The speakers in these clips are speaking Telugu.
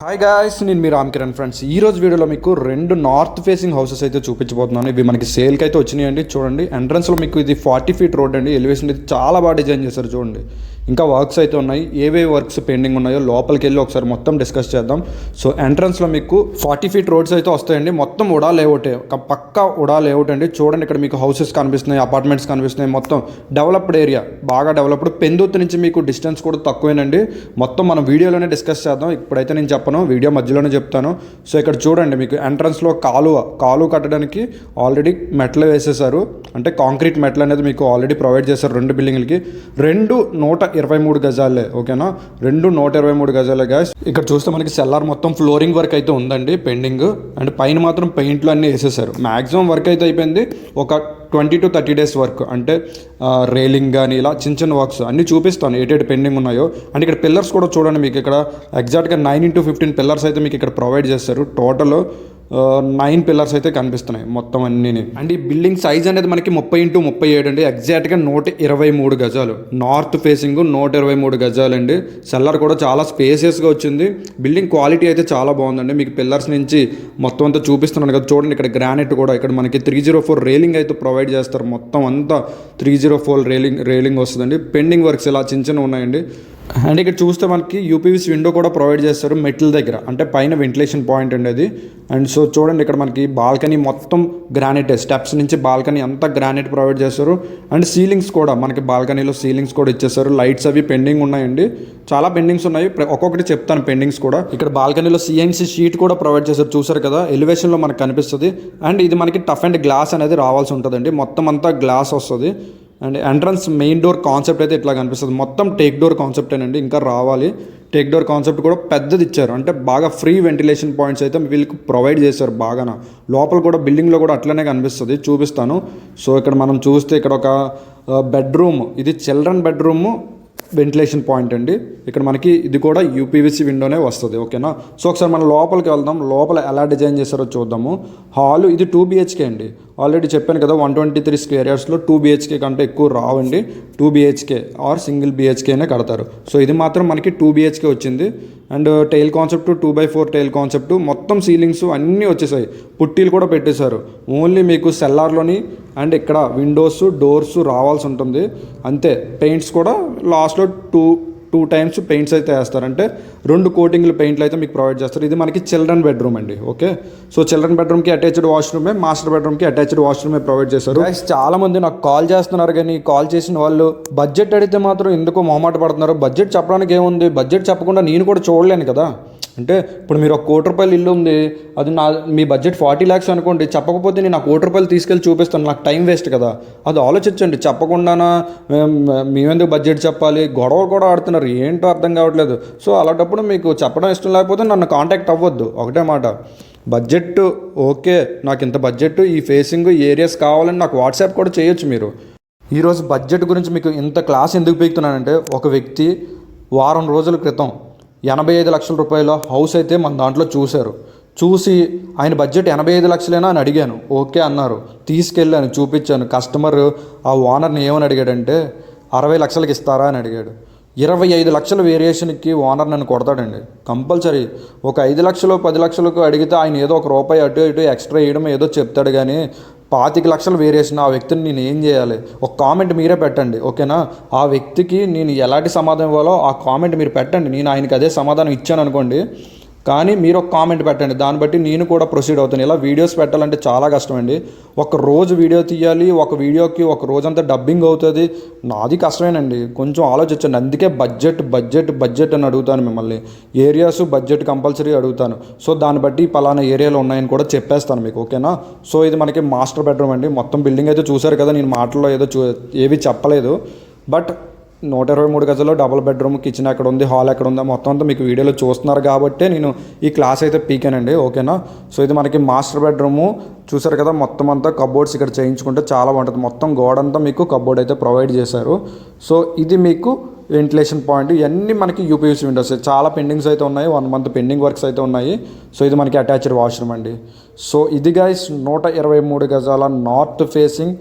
హాయ్ గాయ్స్, నేను మీ రామ్ కిరణ్ ఫ్రెండ్స్. ఈ రోజు వీడియోలో మీకు రెండు నార్త్ ఫేసింగ్ హౌసెస్ అయితే చూపించబోతున్నాను. ఇవి మనకి సేల్కి అయితే వచ్చినాయండి. చూడండి, ఎంట్రన్స్లో మీకు ఇది 40 ఫీట్ రోడ్ అండి. ఎలివేషన్ అయితే చాలా బాగా డిజైన్ చేశారు. చూడండి, ఇంకా వర్క్స్ అయితే ఉన్నాయి. ఏవేవి వర్క్స్ పెండింగ్ ఉన్నాయో లోపలికి వెళ్ళి ఒకసారి మొత్తం డిస్కస్ చేద్దాం. సో ఎంట్రన్స్లో మీకు 40 ఫీట్ రోడ్స్ అయితే వస్తాయండి. మొత్తం ఉడా లేఅవుటే, పక్కా ఉడా లేఅవుట్ అండి. చూడండి, ఇక్కడ మీకు హౌసెస్ కనిపిస్తున్నాయి, అపార్ట్మెంట్స్ కనిపిస్తున్నాయి. మొత్తం డెవలప్డ్ ఏరియా, బాగా డెవలప్డ్. పెందుర్తి నుంచి మీకు డిస్టెన్స్ కూడా తక్కువేనండి. మొత్తం మనం వీడియోలోనే డిస్కస్ చేద్దాం. ఇప్పుడైతే నేను చెప్పను, వీడియో మధ్యలోనే చెప్తాను. సో ఇక్కడ చూడండి, మీకు ఎంట్రన్స్లో కాలువ కట్టడానికి ఆల్రెడీ మెట్లు వేసేసారు. అంటే కాంక్రీట్ మెట్లు అనేది మీకు ఆల్రెడీ ప్రొవైడ్ చేశారు. రెండు బిల్డింగ్లకి 123 గజాలే. ఓకేనా, 123 గజాలే గాయస్. ఇక్కడ చూస్తే మనకి సెల్లార్ మొత్తం ఫ్లోరింగ్ వర్క్ అయితే ఉందండి పెండింగ్. అండ్ పైన మాత్రం పెయింట్లు అన్నీ వేసేసారు. మ్యాక్సిమం వర్క్ అయితే అయిపోయింది. ఒక 20 to 30 డేస్ వర్క్, అంటే రైలింగ్ కానీ ఇలా చిన్న చిన్న వర్క్స్ అన్నీ చూపిస్తాను ఏటేటి పెండింగ్ ఉన్నాయో. అండ్ ఇక్కడ పిల్లర్స్ కూడా చూడండి, మీకు ఇక్కడ ఎగ్జాక్ట్గా 9x15 పిల్లర్స్ అయితే మీకు ఇక్కడ ప్రొవైడ్ చేస్తారు. టోటల్ 9 పిల్లర్స్ అయితే కనిపిస్తున్నాయి మొత్తం అన్నీ. అండ్ ఈ బిల్డింగ్ సైజ్ అనేది మనకి 30x37 అండి. ఎగ్జాక్ట్గా 123 గజాలు. నార్త్ ఫేసింగ్ 123 గజాలు అండి. సెల్లర్ కూడా చాలా స్పేసియస్గా వచ్చింది. బిల్డింగ్ క్వాలిటీ అయితే చాలా బాగుందండి. మీకు పిల్లర్స్ నుంచి మొత్తం అంతా చూపిస్తున్నాను కదా. చూడండి, ఇక్కడ గ్రానైట్ కూడా, ఇక్కడ మనకి 304 రేలింగ్ అయితే ప్రొవైడ్ చేస్తారు. మొత్తం అంతా 304 రేలింగ్ వస్తుందండి. పెండింగ్ వర్క్స్ ఇలా చిన్న చిన్న ఉన్నాయండి. అండ్ ఇక్కడ చూస్తే మనకి యూపీవీసీ విండో కూడా ప్రొవైడ్ చేస్తారు మెట్ల దగ్గర, అంటే పైన వెంటిలేషన్ పాయింట్ అండి అది. అండ్ సో చూడండి, ఇక్కడ మనకి బాల్కనీ మొత్తం గ్రానైట్, స్టెప్స్ నుంచి బాల్కనీ అంతా గ్రానైట్ ప్రొవైడ్ చేస్తారు. అండ్ సీలింగ్స్ కూడా మనకి బాల్కనీలో సీలింగ్స్ కూడా ఇచ్చేస్తారు. లైట్స్ అవి పెండింగ్ ఉన్నాయండి, చాలా పెండింగ్స్ ఉన్నాయి. ఒక్కొక్కటి చెప్తాను పెండింగ్స్ కూడా. ఇక్కడ బాల్కనీలో సిఎన్సీ షీట్ కూడా ప్రొవైడ్ చేస్తారు. చూసారు కదా, ఎలివేషన్లో మనకు కనిపిస్తుంది. అండ్ ఇది మనకి టఫ్ అండ్ గ్లాస్ అనేది రావాల్సి ఉంటుందండి. మొత్తం అంతా గ్లాస్ వస్తుంది. And entrance main door concept అయితే ఇట్లా కనిపిస్తుంది. మొత్తం టేక్ డోర్ కాన్సెప్టేనండి, ఇంకా రావాలి. టేక్ డోర్ కాన్సెప్ట్ కూడా పెద్దది ఇచ్చారు, అంటే బాగా ఫ్రీ వెంటిలేషన్ పాయింట్స్ అయితే వీళ్ళకి ప్రొవైడ్ చేశారు బాగా. లోపల కూడా బిల్డింగ్లో కూడా అట్లనే కనిపిస్తుంది, చూపిస్తాను. సో ఇక్కడ మనం చూస్తే ఇక్కడ ఒక బెడ్రూమ్, ఇది చిల్డ్రన్ బెడ్రూమ్ వెంటిలేషన్ పాయింట్ అండి. ఇక్కడ మనకి ఇది కూడా యూపీవీసీ విండోనే వస్తుంది. ఓకేనా, సో ఒకసారి మనం లోపలికి వెళ్దాం. లోపల ఎలా డిజైన్ చేశారో చూద్దాము. హాలు ఇది 2 BHK అండి. ఆల్రెడీ చెప్పాను కదా, 123 స్క్వేర్ యార్డ్స్లో 2 BHK కంటే ఎక్కువ రావండి. 2 BHK ఆర్ సింగిల్ BHKనే కడతారు. సో ఇది మాత్రం మనకి 2 BHK వచ్చింది. And tile concept 2x4 tile concept, మొత్తం సీలింగ్స్ అన్నీ వచ్చేసాయి. పుట్టీలు కూడా పెట్టేశారు. ఓన్లీ మీకు సెల్లార్లోని అండ్ ఇక్కడ విండోస్ డోర్స్ రావాల్సి ఉంటుంది అంతే. పెయింట్స్ కూడా లాస్ట్లో టూ టైమ్స్ పెయింట్స్ అయితే వేస్తారు, అంటే 2 కోటింగ్లు పెయింట్లు అయితే మీకు ప్రొవైడ్ చేస్తారు. ఇది మనకి చిల్డ్రన్ బెడ్రూమ్ అండి. ఓకే, సో చిల్డ్రన్ బెడ్రూమ్కి అటాచ్డ్ వాష్రూమే, మాస్టర్ బెడ్రూమ్కి అటాచ్డ్ వాష్రూమే ప్రొవైడ్ చేస్తారు. చాలా మంది నాకు కాల్ చేస్తున్నారు, కానీ కాల్ చేసిన వాళ్ళు బడ్జెట్ అడిగితే మాత్రం ఎందుకో మొహమాట పడుతున్నారు. బడ్జెట్ చెప్పడానికి ఏముంది, బడ్జెట్ చెప్పకుండా నేను కూడా చూడలేను కదా. అంటే ఇప్పుడు మీరు 1 కోటి రూపాయలు ఇల్లు ఉంది, అది మీ బడ్జెట్ 40 lakhs అనుకోండి. చెప్పకపోతే నేను 1 కోటి రూపాయలు తీసుకెళ్ళి చూపిస్తాను, నాకు టైం వేస్ట్ కదా. అది ఆలోచించండి. చెప్పకుండానా మేమెందుకు బడ్జెట్ చెప్పాలి, గొడవలు కూడా ఆడుతున్నారు, ఏంటో అర్థం కావట్లేదు. సో అలాంటప్పుడు మీకు చెప్పడం ఇష్టం లేకపోతే నన్ను కాంటాక్ట్ అవ్వద్దు. ఒకటే మాట, బడ్జెట్ ఓకే, నాకు ఇంత బడ్జెట్ ఈ ఫేసింగ్ ఏరియాస్ కావాలని నాకు వాట్సాప్ కూడా చేయొచ్చు మీరు. ఈరోజు బడ్జెట్ గురించి మీకు ఇంత క్లాస్ ఎందుకు పీకుతున్నానంటే, ఒక వ్యక్తి వారం రోజుల క్రితం 85 లక్షల రూపాయల హౌస్ అయితే మన దాంట్లో చూసి ఆయన బడ్జెట్ 85 లక్షలేనా అని అడిగాను. ఓకే అన్నారు, తీసుకెళ్ళాను, చూపించాను. కస్టమర్ ఆ ఓనర్ని ఏమని అడిగాడంటే 60 లక్షలకి ఇస్తారా అని అడిగాడు. 25 లక్షల వేరియేషన్కి ఓనర్ నన్ను కొడతాడండి కంపల్సరీ. ఒక 5 లక్షలు 10 లక్షలకు అడిగితే ఆయన ఏదో ఒక రూపాయి అటు ఇటు ఎక్స్ట్రా వేయడం ఏదో చెప్తాడు, కానీ 25 లక్షల వేరియేషన్ ఆ వ్యక్తిని నేను ఏం చేయాలి? ఒక కామెంట్ మీరే పెట్టండి. ఓకేనా, ఆ వ్యక్తికి నేను ఎలాంటి సమాధానం ఇవ్వాలో ఆ కామెంట్ మీరు పెట్టండి. నేను ఆయనకి అదే సమాధానం ఇచ్చాను అనుకోండి, కానీ మీరు ఒక కామెంట్ పెట్టండి, దాన్ని బట్టి నేను కూడా ప్రొసీడ్ అవుతాను. ఇలా వీడియోస్ పెట్టాలంటే చాలా కష్టం అండి. ఒక రోజు వీడియో తీయాలి, ఒక వీడియోకి ఒక రోజంతా డబ్బింగ్ అవుతుంది. నాది కష్టమేనండి, కొంచెం ఆలోచించండి. అందుకే బడ్జెట్ అని అడుగుతాను మిమ్మల్ని. ఏరియాస్ బడ్జెట్ కంపల్సరీ అడుగుతాను. సో దాన్ని బట్టి పలానా ఏరియాలో ఉన్నాయని కూడా చెప్పేస్తాను మీకు. ఓకేనా, సో ఇది మనకి మాస్టర్ బెడ్రూమ్ అండి. మొత్తం బిల్డింగ్ అయితే చూసారు కదా, నేను మాటల్లో ఏవి చెప్పలేదు. బట్ 123 గజాల్లో డబుల్ బెడ్రూమ్, కిచెన్ ఎక్కడ ఉంది, హాల్ ఎక్కడ ఉందా, మొత్తం అంతా మీకు వీడియోలో చూస్తున్నారు కాబట్టి నేను ఈ క్లాస్ అయితే పీకానండి. ఓకేనా, సో ఇది మనకి మాస్టర్ బెడ్రూము చూసారు కదా. మొత్తం అంతా కబోర్డ్స్ ఇక్కడ చేయించుకుంటే చాలా బాగుంటుంది. మొత్తం గోడంతా మీకు కబోర్డ్ అయితే ప్రొవైడ్ చేశారు. సో ఇది మీకు వెంటిలేషన్ పాయింట్. ఇవన్నీ మనకి యూపీవీసీ విండోస్. చాలా పెండింగ్స్ అయితే ఉన్నాయి, 1 month పెండింగ్ వర్క్స్ అయితే ఉన్నాయి. సో ఇది మనకి అటాచ్డ్ వాష్రూమ్ అండి. సో ఇది గైస్ 123 గజాల north facing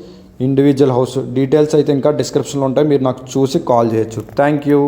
individual house. Details అయితే ఇంకా డిస్క్రిప్షన్లో ఉంటాయి, మీరు నాకు చూసి కాల్ చేయొచ్చు. Thank you.